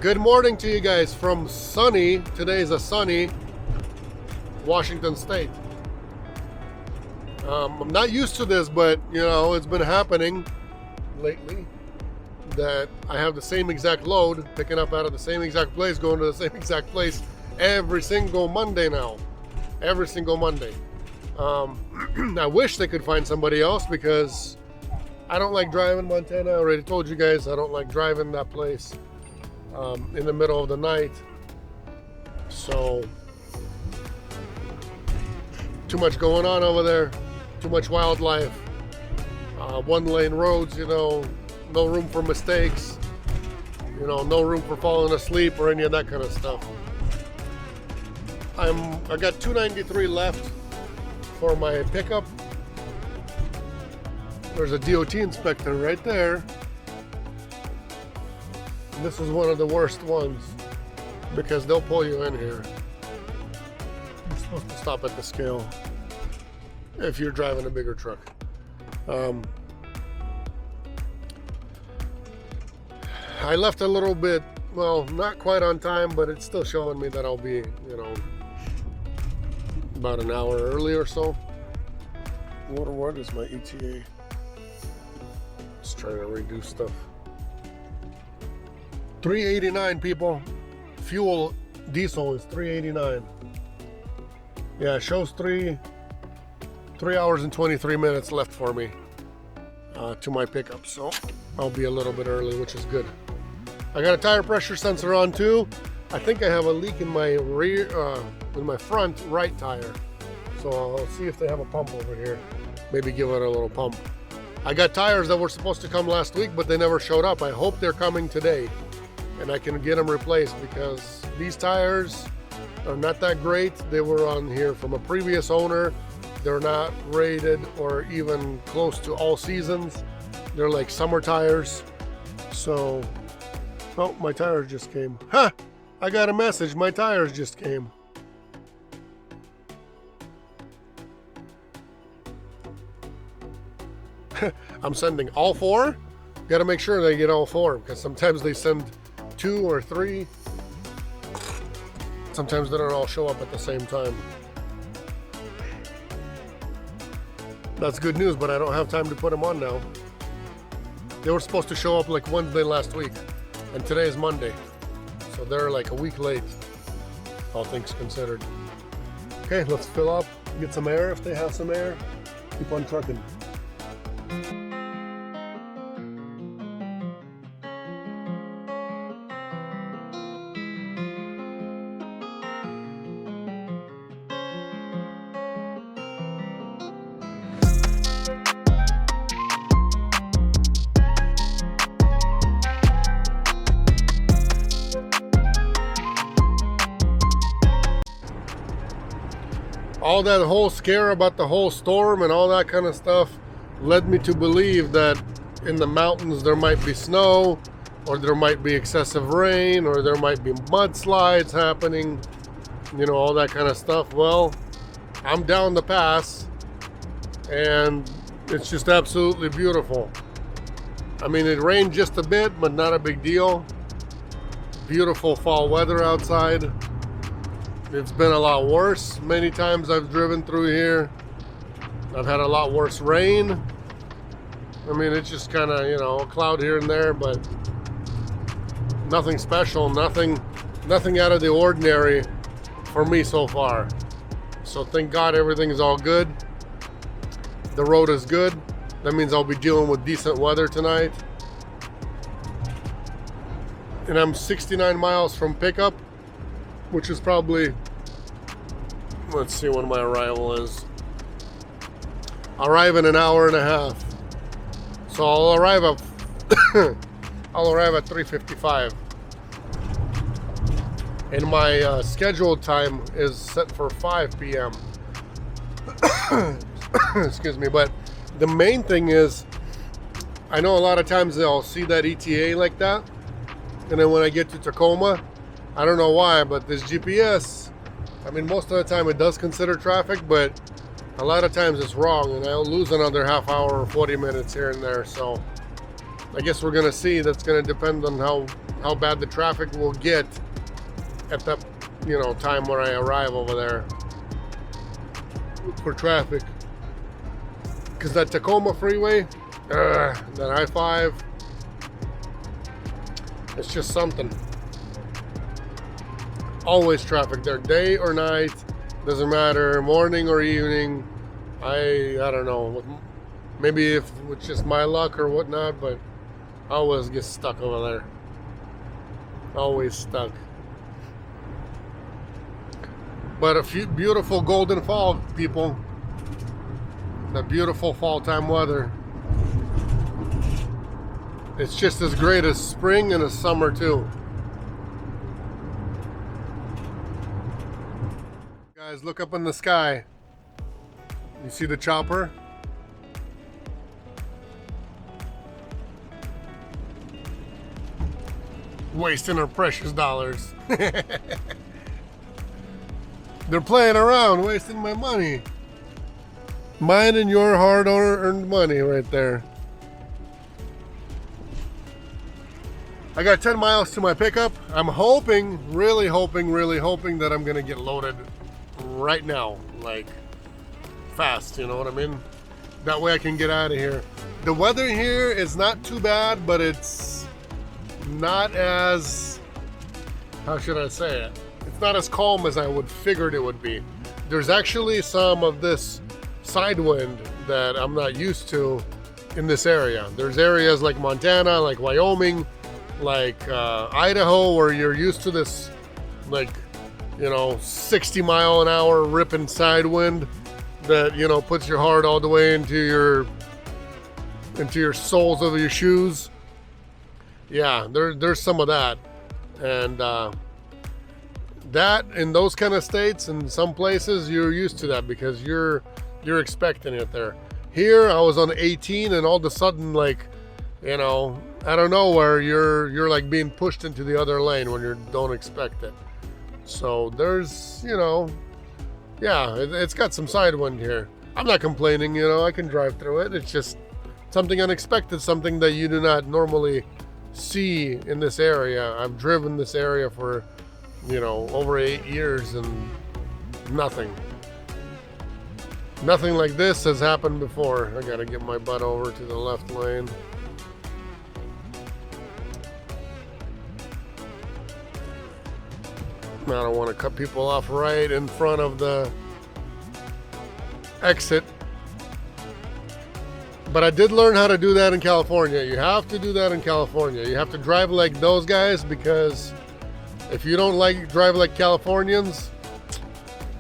Good morning to you guys from sunny, today is a sunny Washington State. I'm not used to this, but you know, it's been happening lately that I have the same exact load, picking up out of the same exact place, going to the same exact place every single Monday now. Every single Monday. I wish they could find somebody else because I don't like driving Montana. I already told you guys I don't like driving that place in the middle of the night. So too much going on over there, too much wildlife, one lane roads, you know, no room for mistakes, you know, no room for falling asleep or any of that kind of stuff. I got $293 left for my pickup. There's a DOT inspector right there. And this is one of the worst ones because they'll pull you in here. You're supposed to stop at the scale if you're driving a bigger truck. I left a little bit, well, not quite on time, but it's still showing me that I'll be, you know, about an hour early or so. What is my ETA? Just trying to reduce stuff. 389 people. Fuel diesel is 389. Yeah, it shows 3 hours and 23 minutes left for me to my pickup, so I'll be a little bit early, which is good. I got a tire pressure sensor on too. I think I have a leak in my rear, in my front right tire. So I'll see if they have a pump over here. Maybe give it a little pump. I got tires that were supposed to come last week, but they never showed up. I hope they're coming today and I can get them replaced because these tires are not that great. They were on here from a previous owner. They're not rated or even close to all seasons. They're like summer tires. So, oh, my tires just came. Ha! I got a message. My tires just came. I'm sending all 4. Got to make sure they get all 4 because sometimes they send 2 or 3. Sometimes they don't all show up at the same time. That's good news, but I don't have time to put them on now. They were supposed to show up like Wednesday last week, and today is Monday. So they're like a week late, all things considered. Okay, let's fill up, get some air if they have some air. Keep on trucking. All that whole scare about the whole storm and all that kind of stuff led me to believe that in the mountains there might be snow, or there might be excessive rain, or there might be mudslides happening, you know, all that kind of stuff. Well, I'm down the pass and it's just absolutely beautiful. I mean, it rained just a bit, but not a big deal. Beautiful fall weather outside. It's been a lot worse. Many times I've driven through here. I've had a lot worse rain. I mean, it's just kind of, you know, a cloud here and there, but nothing special, nothing out of the ordinary for me so far. So thank God everything's all good. The road is good. That means I'll be dealing with decent weather tonight. And I'm 69 miles from pickup, which is probably, let's see when my arrival is. I'll arrive in an hour and a half. So I'll arrive at 3:55. And my scheduled time is set for 5 p.m. Excuse me, but the main thing is, I know a lot of times they'll see that ETA like that, and then when I get to Tacoma, I don't know why, but this GPS, I mean, most of the time it does consider traffic, but a lot of times it's wrong, and I'll lose another half hour or 40 minutes here and there. So I guess we're gonna see. That's gonna depend on how bad the traffic will get at that, you know, time where I arrive over there for traffic. Because that Tacoma freeway, that I-5, it's just something. Always traffic there, day or night, doesn't matter, morning or evening. I don't know, maybe if it's just my luck or whatnot, but I always get stuck over there. Always stuck. But a few beautiful golden fall, people. The beautiful fall time weather. It's just as great as spring and as summer too. Guys, look up in the sky. You see the chopper? Wasting our precious dollars. They're playing around, wasting my money. Mine and your hard-earned money right there. I got 10 miles to my pickup. I'm hoping, really hoping that I'm gonna get loaded right now, like fast, you know what I mean? That way I can get out of here. The weather here is not too bad, but it's not as, how should I say it? It's not as calm as I would figured it would be. There's actually some of this side wind that I'm not used to in this area. There's areas like Montana, like Wyoming, like Idaho, where you're used to this, like, you know, 60 mile an hour ripping side wind that, you know, puts your heart all the way into your soles of your shoes. Yeah, there's some of that, and that in those kind of states, in some places you're used to that because you're expecting it there. Here I was on 18 and all of a sudden, like, you know, I don't know, where you're like being pushed into the other lane when you don't expect it. So there's, you know, yeah, it's got some side wind here. I'm not complaining, you know, I can drive through it. It's just something unexpected, something that you do not normally see in this area. I've driven this area for, you know, over 8 years and nothing like this has happened before. I gotta get my butt over to the left lane. I don't want to cut people off right in front of the exit. But I did learn how to do that in California. You have to do that in California. You have to drive like those guys, because if you don't drive like Californians,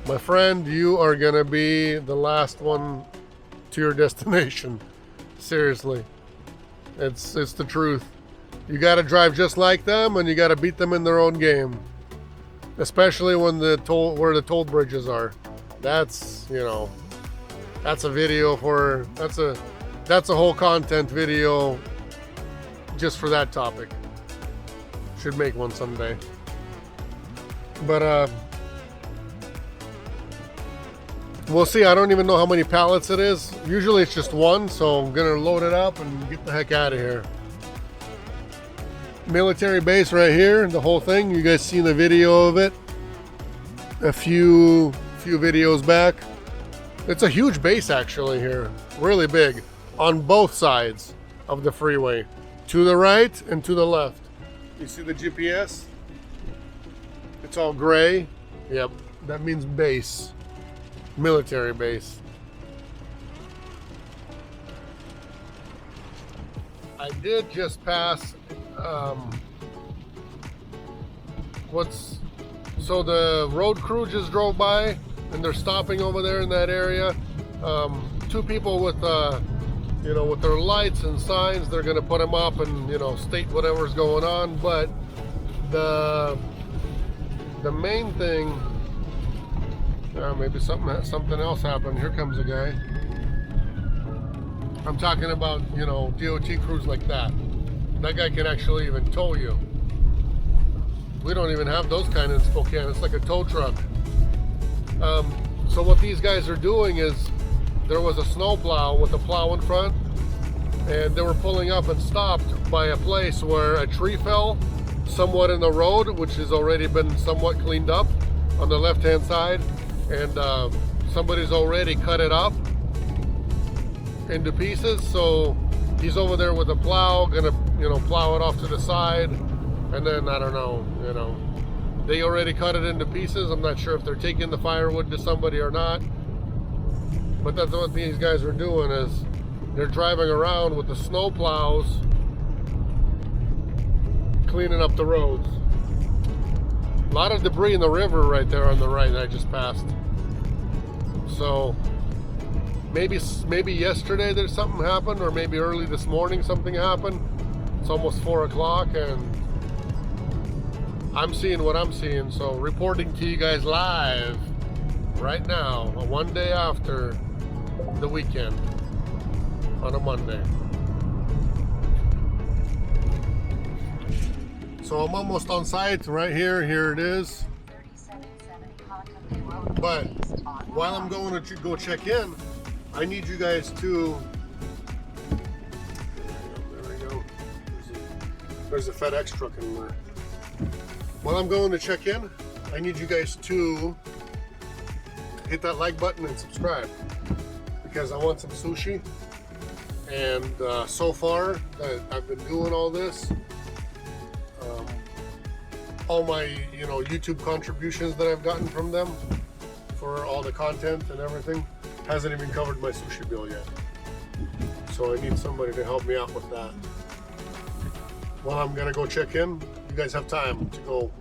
my friend, you are gonna be the last one to your destination. Seriously. It's the truth. You gotta drive just like them, and you gotta beat them in their own game. Especially when where the toll bridges are. That's, you know, that's a video for, that's a whole content video just for that topic. Should make one someday. But we'll see. I don't even know how many pallets it is. Usually it's just one, so I'm gonna load it up and get the heck out of here. Military base right here, the whole thing. You guys seen the video of it a few videos back. It's a huge base actually here, really big, on both sides of the freeway, to the right and to the left. You see the GPS? It's all gray. Yep, that means base, military base. I did just pass so the road crew just drove by and they're stopping over there in that area. Two people with you know, with their lights and signs, they're gonna put them up and, you know, state whatever's going on. But the main thing, maybe something else happened. Here comes a guy. I'm talking about, you know, DOT crews like that. That guy can actually even tow you. We don't even have those kind in Spokane. It's like a tow truck. So what these guys are doing is, there was a snow plow with a plow in front, and they were pulling up and stopped by a place where a tree fell somewhat in the road, which has already been somewhat cleaned up on the left-hand side, and somebody's already cut it up into pieces. So he's over there with a plow, gonna, you know, plow it off to the side, and then I don't know, you know, they already cut it into pieces. I'm not sure if they're taking the firewood to somebody or not, but that's what these guys are doing, is they're driving around with the snow plows cleaning up the roads. A lot of debris in the river right there on the right that I just passed. So maybe yesterday there's something happened, or maybe early this morning something happened. It's almost 4 o'clock and I'm seeing what I'm seeing. So reporting to you guys live right now, one day after the weekend on a Monday. So I'm almost on site right here. Here it is. But while I'm going to go check in, I need you guys to. There we go. There's a FedEx truck in there. While I'm going to check in, I need you guys to hit that like button and subscribe, because I want some sushi. And so far that I've been doing all this, all my, you know, YouTube contributions that I've gotten from them for all the content and everything hasn't even covered my sushi bill yet. So I need somebody to help me out with that. Well, I'm gonna go check in. You guys have time to go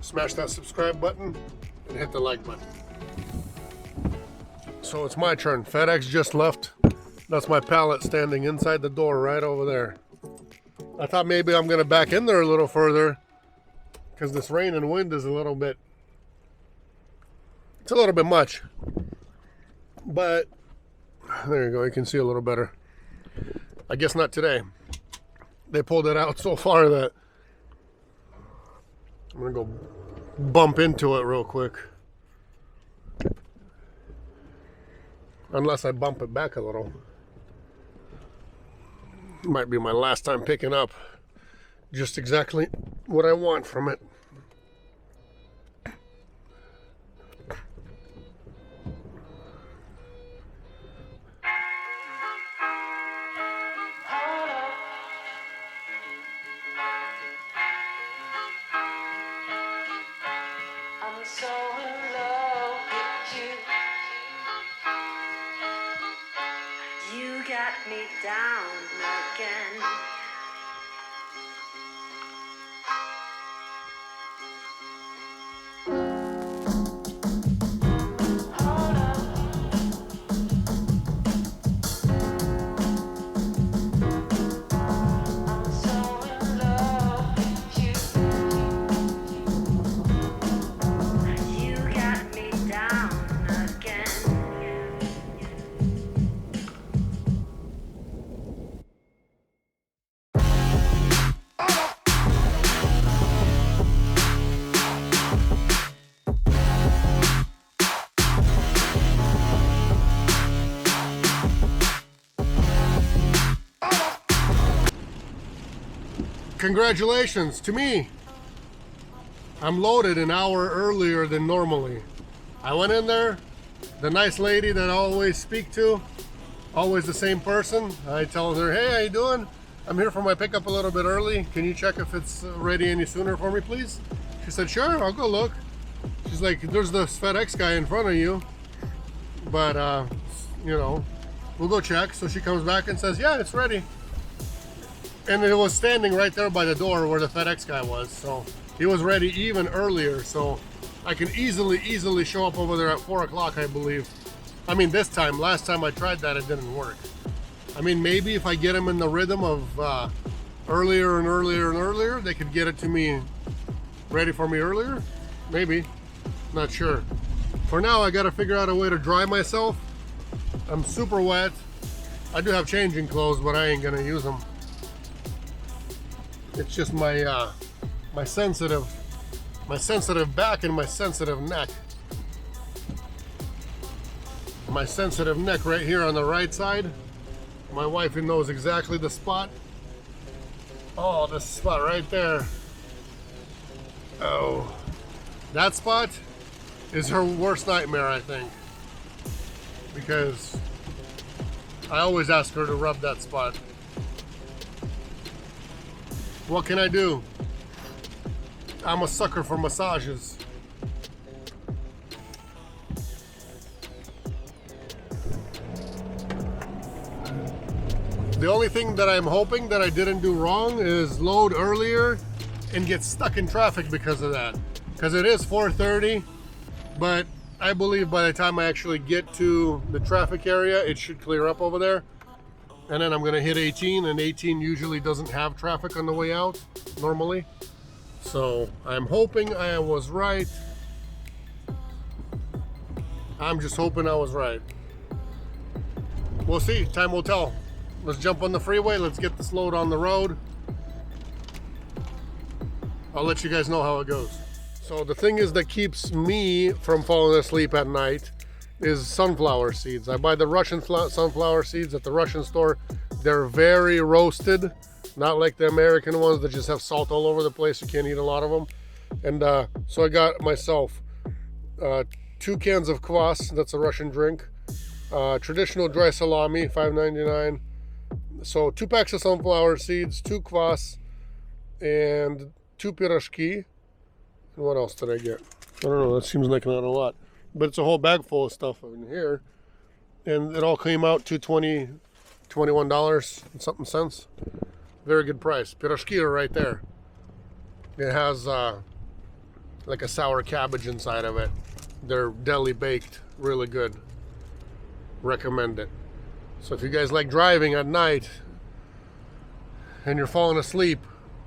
smash that subscribe button and hit the like button. So it's my turn. FedEx just left. That's my pallet standing inside the door right over there. I thought maybe I'm gonna back in there a little further, because this rain and wind is a little bit much. But there you go, you can see a little better. I guess not today. They pulled it out so far that I'm gonna go bump into it real quick. Unless I bump it back a little. Might be my last time picking up just exactly what I want from it. I'm so in love with you. You got me down again. Hold up. I'm so in love with you. You got me down again. Congratulations to me. I'm loaded an hour earlier than normally. I went in there, the nice lady that I always speak to, always the same person. I tell her, hey, how you doing? I'm here for my pickup a little bit early. Can you check if it's ready any sooner for me, please? She said, sure, I'll go look. She's like, there's this FedEx guy in front of you, but you know, we'll go check. So she comes back and says, yeah, it's ready. And it was standing right there by the door where the FedEx guy was. So he was ready even earlier. So I can easily show up over there at 4 o'clock, I believe. I mean, this time, last time I tried that, it didn't work. I mean, maybe if I get them in the rhythm of earlier and earlier, they could get it to me ready for me earlier. Maybe, not sure. For now, I gotta figure out a way to dry myself. I'm super wet. I do have changing clothes, but I ain't gonna use them. It's just my my sensitive back and my sensitive neck. My sensitive neck right here on the right side My wife knows exactly the spot. Oh, this spot right there. Oh, that spot is her worst nightmare, I think. Because I always ask her to rub that spot. What can I do? I'm a sucker for massages. The only thing that I'm hoping that I didn't do wrong is load earlier and get stuck in traffic because of that. Because it is 4:30, but I believe by the time I actually get to the traffic area, it should clear up over there. And then I'm gonna hit 18, and 18 usually doesn't have traffic on the way out, normally. So I'm hoping I was right. I'm just hoping I was right. We'll see, time will tell. Let's jump on the freeway, let's get this load on the road. I'll let you guys know how it goes. So the thing is that keeps me from falling asleep at night is sunflower seeds. I buy the Russian sunflower seeds at the Russian store. They're very roasted, not like the American ones that just have salt all over the place. You can't eat a lot of them. And so I got myself 2 cans of kvass, that's a Russian drink. Traditional dry salami, $5.99. So 2 packs of sunflower seeds, 2 kvass, and 2 pirashki. And what else did I get? I don't know, that seems like not a lot. But it's a whole bag full of stuff in here. And it all came out to $21 and something cents. Very good price. Pirashki are right there. It has like a sour cabbage inside of it. They're deli baked, really good. Recommend it. So if you guys like driving at night and you're falling asleep,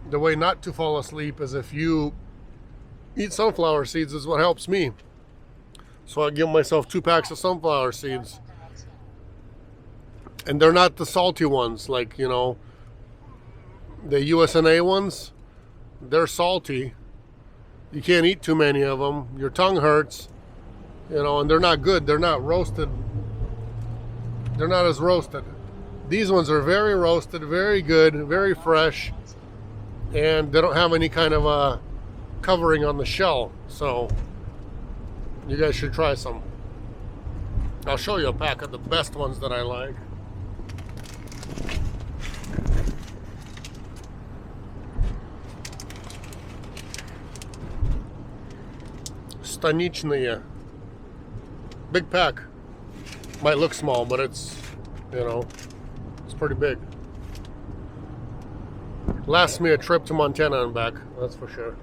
the way not to fall asleep is if you eat sunflower seeds is what helps me. So I give myself 2 packs of sunflower seeds. And they're not the salty ones, like, you know, the USNA ones. They're salty. You can't eat too many of them. Your tongue hurts, you know, and they're not good. They're not roasted. They're not as roasted. These ones are very roasted, very good, very fresh, and they don't have any kind of a covering on the shell. So you guys should try some. I'll show you a pack of the best ones that I like. Stanichные. Big pack. Might look small, but it's, you know, it's pretty big. Lasts me a trip to Montana and back, that's for sure.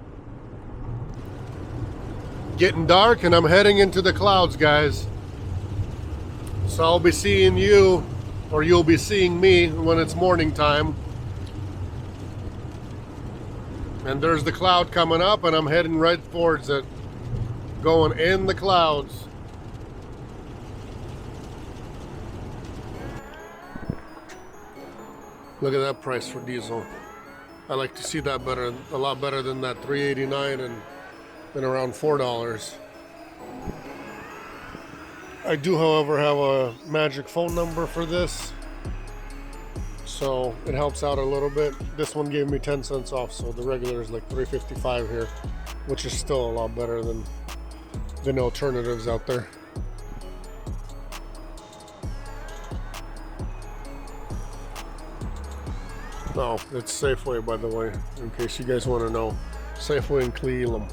Getting dark and I'm heading into the clouds, guys. So I'll be seeing you, or you'll be seeing me when it's morning time. And there's the cloud coming up and I'm heading right towards it. Going in the clouds. Look at that price for diesel. I like to see that better, a lot better than that $3.89 and around $4. I do, however, have a magic phone number for this, so it helps out a little bit. This one gave me 10 cents off, so the regular is like $3.55 here, which is still a lot better than alternatives out there. No, it's Safeway, by the way, in case you guys want to know. Safeway in Cleveland.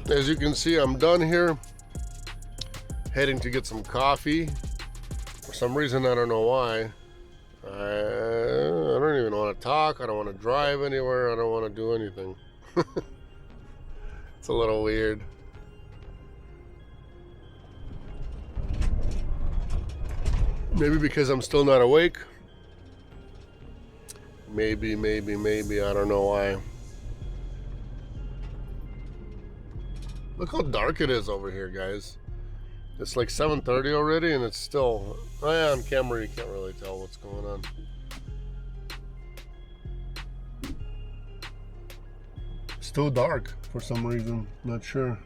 As you can see, I'm done here. Heading to get some coffee. For some reason, I don't know why. I don't even want to talk. I don't want to drive anywhere. I don't want to do anything. It's a little weird. Maybe because I'm still not awake. Maybe, I don't know why. Look how dark it is over here, guys. It's like 7:30 already and it's still... Oh yeah, on camera you can't really tell what's going on. Still dark for some reason, not sure.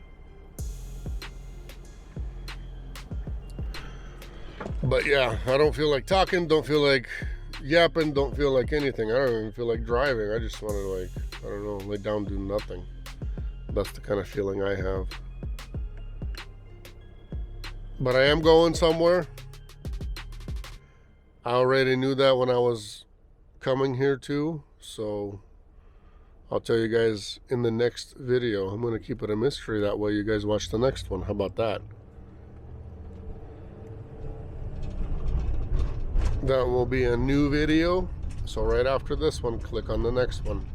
But yeah, I don't feel like talking, don't feel like yapping, don't feel like anything. I don't even feel like driving. I just want to, like, I don't know, lay down, do nothing. That's the kind of feeling I have. But I am going somewhere. I already knew that when I was coming here too, so I'll tell you guys in the next video. I'm going to keep it a mystery, that way you guys watch the next one. How about that? That will be a new video. So right after this one, click on the next one.